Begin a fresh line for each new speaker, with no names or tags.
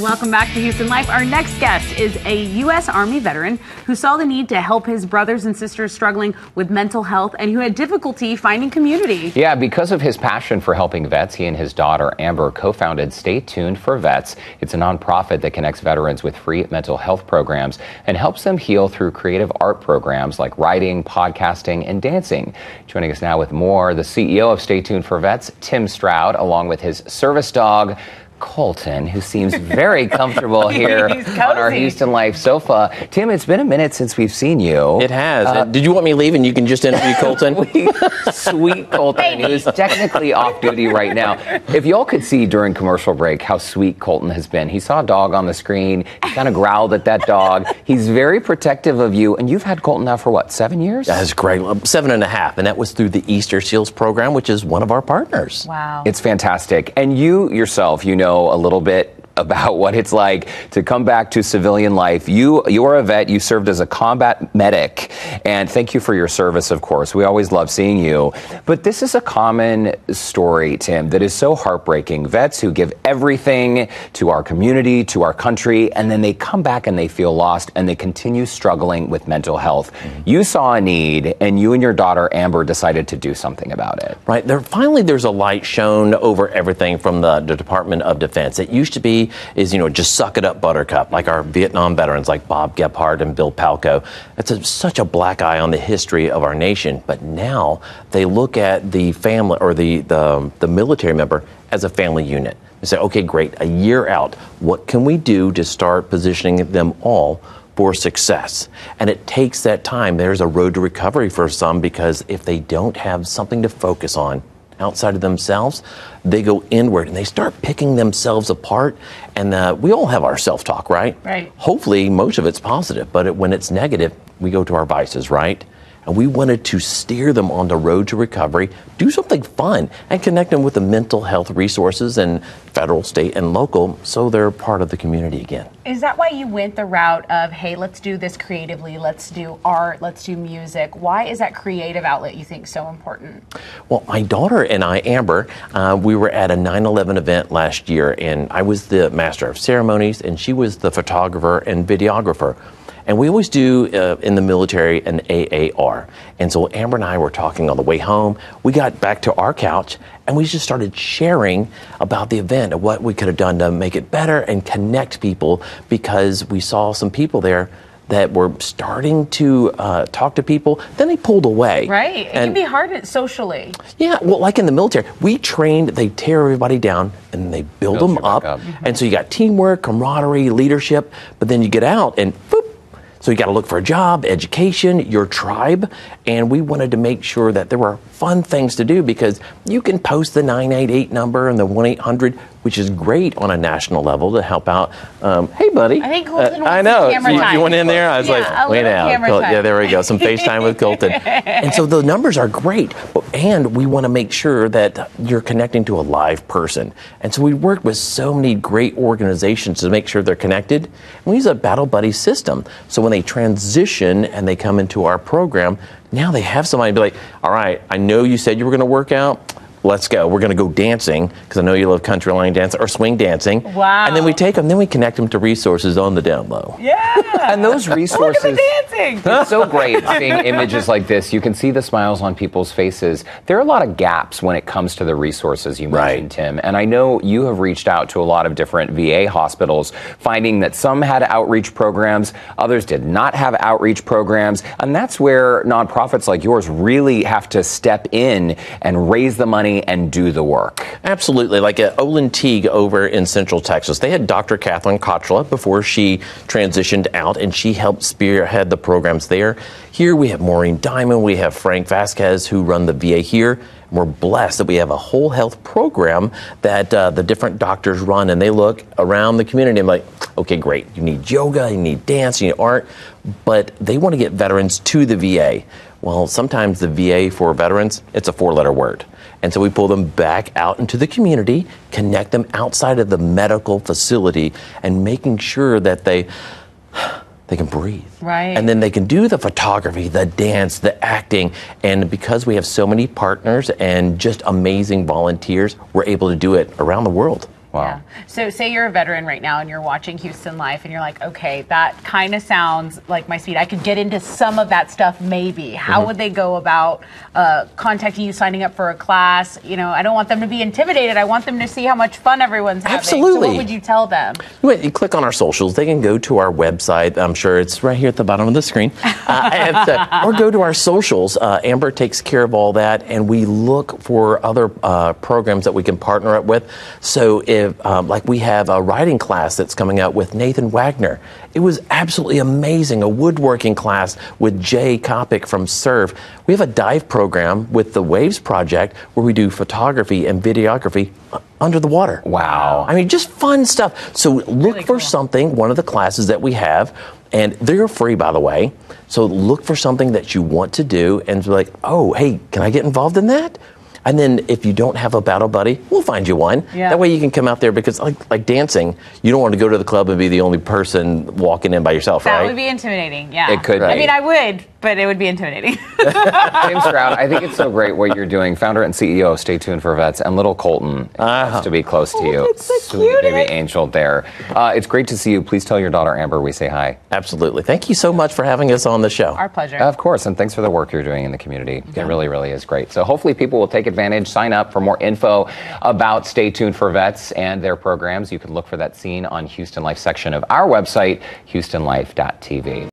Welcome back to Houston Life. Our next guest is a U.S. Army veteran who saw the need to help his brothers and sisters struggling with mental health and who had difficulty finding community.
Yeah, because of his passion for helping vets, he and his daughter Amber co-founded Stay Tuned for Vets. It's a nonprofit that connects veterans with free mental health programs and helps them heal through creative art programs like writing, podcasting, and dancing. Joining us now with more, the CEO of Stay Tuned for Vets, Tim Stroud, along with his service dog, Colton, who seems very comfortable here on our Houston Life sofa. Tim, it's been a minute since we've seen you.
It has. Did you want me to leave and you can just interview Colton?
Sweet Colton, who's technically off duty right now. If y'all could see during commercial break how sweet Colton has been. He saw a dog on the screen. He kind of growled at that dog. He's very protective of you. And you've had Colton now for what, 7 years?
That's great. 7.5. And that was through the Easter Seals program, which is one of our partners.
Wow.
It's fantastic. And you yourself, you know a little bit about what it's like to come back to civilian life. You're a vet. You served as a combat medic. And thank you for your service, of course. We always love seeing you. But this is a common story, Tim, that is so heartbreaking. Vets who give everything to our community, to our country, and then they come back and they feel lost and they continue struggling with mental health. You saw a need and you and your daughter, Amber, decided to do something about it.
Right. Finally, there's a light shown over everything from the Department of Defense. It used to be just suck it up, buttercup, like our Vietnam veterans like Bob Gephardt and Bill Palco. It's such a black eye on the history of our nation. But now they look at the family or the military member as a family unit. They say, okay, great, a year out, what can we do to start positioning them all for success? And it takes that time. There's a road to recovery for some because if they don't have something to focus on outside of themselves, they go inward and they start picking themselves apart. And we all have our self-talk, right?
Right.
Hopefully, most of it's positive, but when it's negative, we go to our vices, right? And we wanted to steer them on the road to recovery, do something fun, and connect them with the mental health resources and federal, state, and local so they're part of the community again.
Is that why you went the route of, hey, let's do this creatively, let's do art, let's do music? Why is that creative outlet you think so important?
Well, my daughter and I, Amber, we were at a 9/11 event last year, and I was the master of ceremonies, and she was the photographer and videographer. And we always do in the military an AAR. And so Amber and I were talking on the way home. We got back to our couch and we just started sharing about the event and what we could have done to make it better and connect people because we saw some people there that were starting to talk to people. Then they pulled away.
Right. It can be hard socially.
Yeah. Well, like in the military, we trained, they tear everybody down and they build them up. And so you got teamwork, camaraderie, leadership, but then you get out and boop. So you got to look for a job, education, your tribe, and we wanted to make sure that there were fun things to do because you can post the 988 number and the 1-800, which is great on a national level to help out. Hey, buddy.
I think Colton wants
I know.
Camera time.
You went in there? I was like, wait out. Yeah, there we go. Some FaceTime with Colton. And so the numbers are great, and we want to make sure that you're connecting to a live person. And so we worked with so many great organizations to make sure they're connected. And we use a Battle Buddy system. So when they transition and they come into our program, now they have somebody be like, all right, I know you said you were going to work out. Let's go. We're going to go dancing because I know you love country line dancing or swing dancing.
Wow.
And then we take them, then we connect them to resources on the down low.
Yeah.
And those resources.
Look at the dancing.
It's so great seeing images like this. You can see the smiles on people's faces. There are a lot of gaps when it comes to the resources you mentioned, Tim. And I know you have reached out to a lot of different VA hospitals, finding that some had outreach programs, others did not have outreach programs. And that's where nonprofits like yours really have to step in and raise the money and do the work.
Absolutely. Like at Olin Teague over in Central Texas, they had Dr. Catherine Kochla before she transitioned out, and she helped spearhead the programs there. Here we have Maureen Diamond, we have Frank Vasquez who run the VA here. We're blessed that we have a whole health program that the different doctors run, and they look around the community and like, okay, great, you need yoga, you need dance, you need art, but they want to get veterans to the VA. Well, sometimes the VA for veterans, it's a 4-letter word. And so we pull them back out into the community, connect them outside of the medical facility, and making sure that they can breathe.
Right.
And then they can do the photography, the dance, the acting. And because we have so many partners and just amazing volunteers, we're able to do it around the world.
Wow.
Yeah. So say you're a veteran right now and you're watching Houston Life and you're like, okay, that kind of sounds like my speed. I could get into some of that stuff maybe. How would they go about contacting you, signing up for a class? You know, I don't want them to be intimidated. I want them to see how much fun everyone's having.
Absolutely.
So what would you tell them?
You click on our socials. They can go to our website. I'm sure it's right here at the bottom of the screen. Or go to our socials. Amber takes care of all that, and we look for other programs that we can partner up with. So if like we have a writing class that's coming out with Nathan Wagner. It was absolutely amazing. A woodworking class with Jay Kopic from Serve. We have a dive program with the Waves Project where we do photography and videography under the water.
Wow.
I mean, just fun stuff. So look
Really
for
cool.
something, one of the classes that we have, and they're free, by the way. So look for something that you want to do and be like, oh, hey, can I get involved in that? And then if you don't have a battle buddy, we'll find you one.
Yeah.
That way you can come out there because like dancing, you don't want to go to the club and be the only person walking in by yourself,
That
right?
would be intimidating, yeah.
It could
I
be.
mean, I would, but it would be intimidating.
James Stroud, I think it's so great what you're doing. Founder and CEO, Stay Tuned for Vets, and little Colton has to be close to you.
that's the
Sweet baby
cutest.
angel there. It's great to see you. Please tell your daughter Amber we say hi.
Absolutely. Thank you so much for having us on the show.
Our pleasure.
Of course, and thanks for the work you're doing in the community. It really, really is great. So hopefully people will take advantage, sign up for more info about Stay Tuned for Vets and their programs. You can look for that scene on Houston Life section of our website, houstonlife.tv.